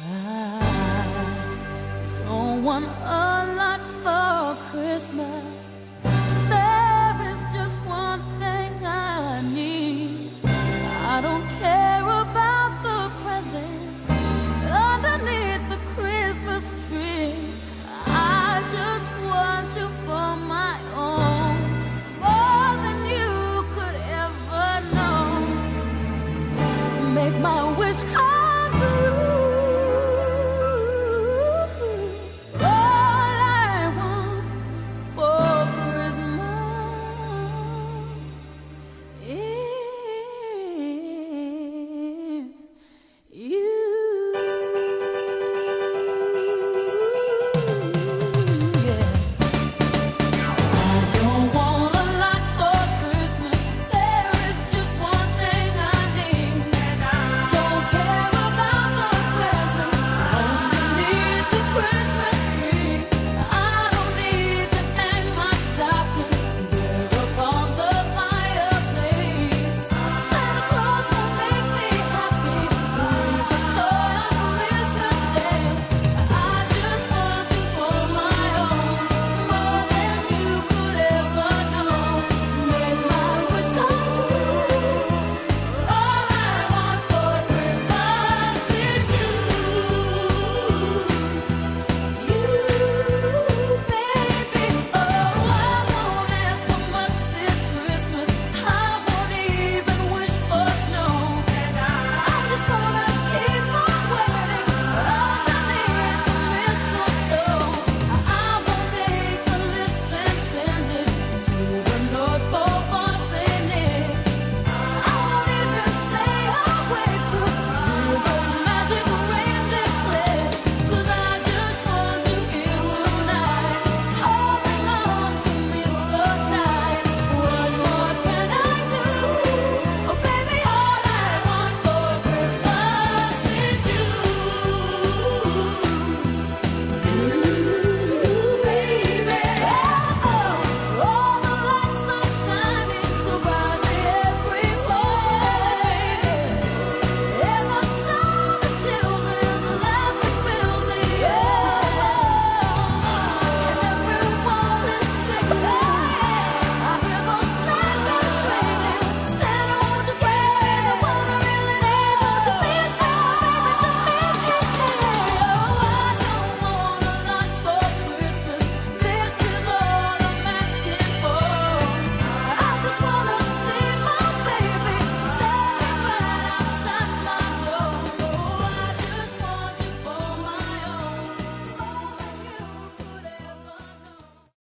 I don't want a lot for Christmas. There is just one thing I need. I don't care about the presents underneath the Christmas tree. I just want you for my own, more than you could ever know. Make my wish come